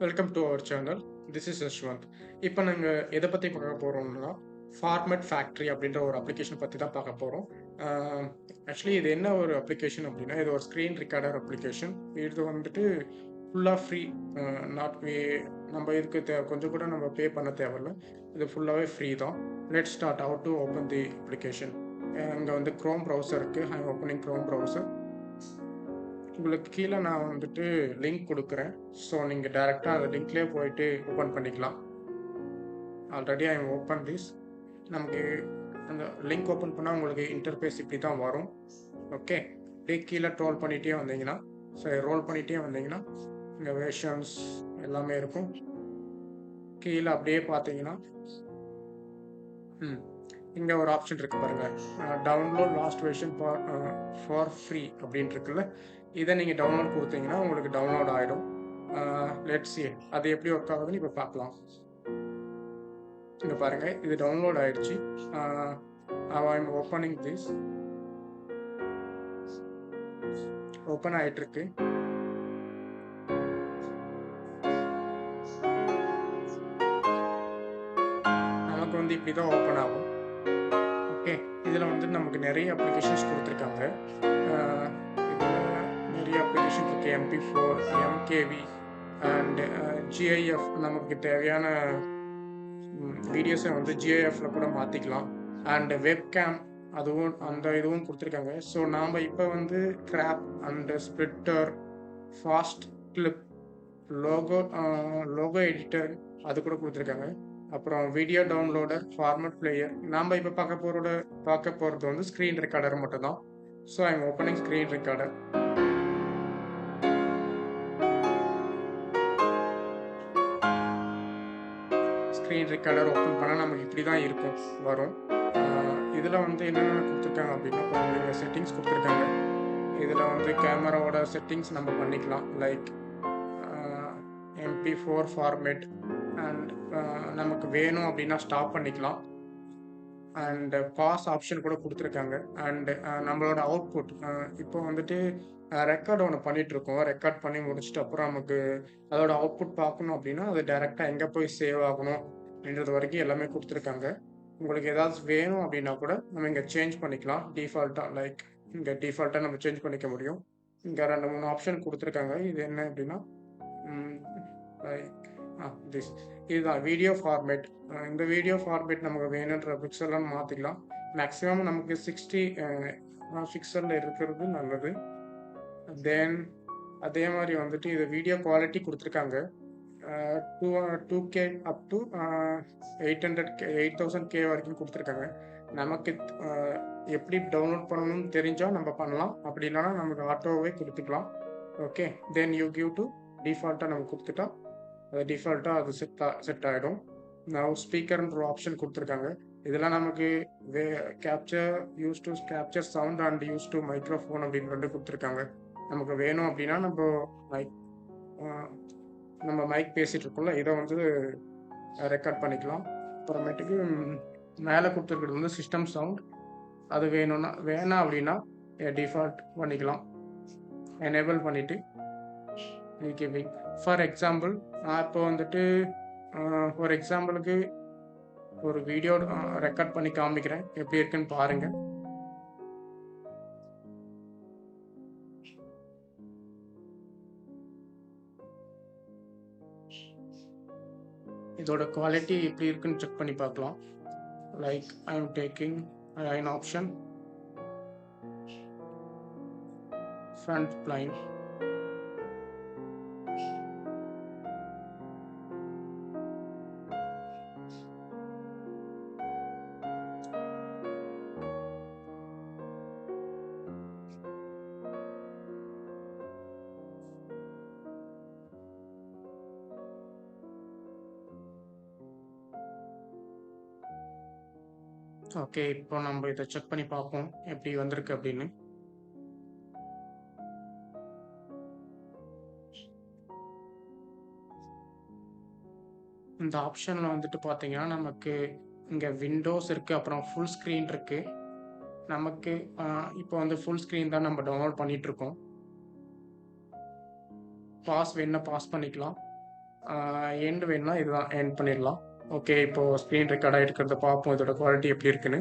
Welcome to our channel. This is Yashwanth. இப்போ நாங்கள் எதை பற்றி பார்க்க போகிறோம்னா ஃபார்மேட் ஃபேக்ட்ரி அப்படின்ற ஒரு அப்ளிகேஷன் பற்றி தான் பார்க்க போகிறோம். ஆக்சுவலி இது என்ன ஒரு அப்ளிகேஷன் அப்படின்னா, இது ஒரு ஸ்க்ரீன் ரெக்கார்டர் அப்ளிகேஷன். இது வந்துட்டு ஃபுல்லாக ஃப்ரீ. நாட் வே நம்ம இதுக்கு கொஞ்சம் கூட நம்ம பே பண்ண தேவையில்ல. இது ஃபுல்லாகவே ஃப்ரீ தான். Let start how to open the application. இங்கே வந்து க்ரோம் ப்ரௌசர் இருக்குது. I opening Chrome browser. உங்களுக்கு கீழே நான் வந்துட்டு லிங்க் கொடுக்குறேன். ஸோ நீங்கள் டைரெக்டாக அந்த லிங்க்லேயே போயிட்டு ஓப்பன் பண்ணிக்கலாம். Already I open this. நமக்கு அந்த லிங்க் ஓப்பன் பண்ணால் உங்களுக்கு இன்டர்ஃபேஸ் இப்படி தான் வரும். ஓகே, அப்படியே கீழே ரோல் பண்ணிகிட்டே வந்தீங்கன்னா இங்கே வெர்ஷன்ஸ் எல்லாமே இருக்கும். கீழே அப்படியே பார்த்தீங்கன்னா இங்கே ஒரு ஆப்ஷன் இருக்குது பாருங்கள், download last version for free அப்படின்னு இருக்குல்ல. இதை நீங்கள் டவுன்லோட் கொடுத்தீங்கன்னா உங்களுக்கு டவுன்லோட் ஆகிடும். லெட்ஸ் சி அது எப்படி ஒர்க் ஆகுதுன்னு இப்போ பார்க்கலாம். இங்கே பாருங்கள், இது டவுன்லோட் ஆகிடுச்சு. I'm opening this. ஓப்பன் ஆகிட்டுருக்கு. நமக்கு வந்து இப்படி தான் ஓப்பன் ஆகும். ஓகே, இதில் வந்து நமக்கு நிறைய அப்ளிகேஷன்ஸ் கொடுத்துருக்காங்க. நிறைய அப்ளிகேஷன் இருக்குது. MP4, MKV and GIF. நமக்கு தேவையான வீடியோஸை வந்து GIFல கூட மாற்றிக்கலாம். அண்ட் வெப்கேம் இதுவும் கொடுத்துருக்காங்க. ஸோ நாம் இப்போ வந்து crop and splitter, fast clip, logo editor அது கூட கொடுத்துருக்காங்க. அப்புறம் வீடியோ டவுன்லோடர், ஃபார்மேட் பிளேயர். நாம் இப்போ பார்க்க போகிறது வந்து ஸ்க்ரீன் ரெக்கார்டர் மட்டும்தான். So I'm opening screen recorder. Screen recorder open பண்ணால் நமக்கு இப்படி தான் இருக்கும் வரும். இதில் வந்து என்னென்ன கொடுத்துருக்காங்க அப்படின்னா, கொஞ்சம் செட்டிங்ஸ் கொடுத்துருக்காங்க. இதில் வந்து கேமராவோட செட்டிங்ஸ் நம்ம பண்ணிக்கலாம். லைக் MP4 ஃபார்மேட் அண்ட் நமக்கு வேணும் அப்படின்னா ஸ்டாப் பண்ணிக்கலாம். அண்ட் பாஸ் ஆப்ஷன் கூட கொடுத்துருக்காங்க. அண்டு நம்மளோட அவுட்புட் இப்போ வந்துட்டு ரெக்கார்ட் ஒன்று பண்ணிகிட்ருக்கோம். ரெக்கார்ட் பண்ணி முடிச்சுட்டு அப்புறம் நமக்கு அதோட அவுட்புட் பார்க்கணும் அப்படின்னா அது டைரெக்டாக எங்கே போய் சேவ் ஆகணும் அப்படின்றது வரைக்கும் எல்லாமே கொடுத்துருக்காங்க. உங்களுக்கு ஏதாவது வேணும் அப்படின்னா கூட நம்ம இங்கே சேஞ்ச் பண்ணிக்கலாம். இங்கே டிஃபால்ட்டாக நம்ம சேஞ்ச் பண்ணிக்க முடியும். இங்கே 2-3 ஆப்ஷன் கொடுத்துருக்காங்க. இது என்ன அப்படின்னா இதுதான் வீடியோ ஃபார்மேட். இந்த வீடியோ ஃபார்மேட் நமக்கு வேணுன்ற பிக்சல்லாம் மாற்றிக்கலாம். மேக்ஸிமம் நமக்கு 60 பிக்சலில் இருக்கிறது நல்லது. தென் அதே மாதிரி வந்துட்டு இது வீடியோ குவாலிட்டி கொடுத்துருக்காங்க. 2K அப் டு 8000K வரைக்கும் கொடுத்துருக்காங்க. நமக்கு எப்படி டவுன்லோட் பண்ணணும்னு தெரிஞ்சால் நம்ம பண்ணலாம். அப்படி இல்லைனா நமக்கு ஆட்டோவே கொடுத்துக்கலாம். Okay, then you give to டிஃபால்ட்டாக நம்ம கொடுத்துட்டா அது டிஃபால்ட்டாக அது செட் ஆகிடும். நான் ஸ்பீக்கர்ன்ற ஆப்ஷன் கொடுத்துருக்காங்க. இதெல்லாம் நமக்கு capture sound and use to microphone அப்படின்னு 2 கொடுத்துருக்காங்க. நமக்கு வேணும் அப்படின்னா நம்ம மைக் பேசிகிட்டு இருக்கோம்ல, இதை வந்து ரெக்கார்ட் பண்ணிக்கலாம். அப்புறமேட்டுக்கு மேலே கொடுத்துருக்கிறது வந்து சிஸ்டம் சவுண்ட். அது வேணாம் அப்படின்னா டிஃபால்ட் பண்ணிக்கலாம். எனேபிள் பண்ணிவிட்டு ஃபார் எக்ஸாம்பிள் நான் இப்போ வந்துட்டு ஒரு எக்ஸாம்பிளுக்கு ஒரு வீடியோ ரெக்கார்ட் பண்ணி காமிக்கிறேன். எப்படி இருக்குன்னு பாருங்க. இதோட குவாலிட்டி எப்படி இருக்குன்னு செக் பண்ணி பார்க்கலாம். Like I am taking an option front plane. Okay, இப்போ நம்ம இதை செக் பண்ணி பார்ப்போம் எப்படி வந்திருக்கு அப்படின்னு. இந்த ஆப்ஷனில் வந்துட்டு பார்த்தீங்கன்னா நமக்கு இங்கே விண்டோஸ் இருக்குது, அப்புறம் ஃபுல் ஸ்க்ரீன் இருக்குது. நமக்கு இப்போ வந்து ஃபுல் ஸ்க்ரீன் தான் நம்ம டவுன்லோட் பண்ணிகிட்ருக்கோம். பாஸ் வேணுன்னா பாஸ் பண்ணிக்கலாம். எண்ட் வேணும்னா இதுதான் எண்ட் பண்ணிடலாம். ஓகே. இப்போ ஸ்க்ரீன் ரெக்கார்ட் ஆகிருக்கிறத பார்ப்போம். இதோட குவாலிட்டி எப்படி இருக்குன்னு.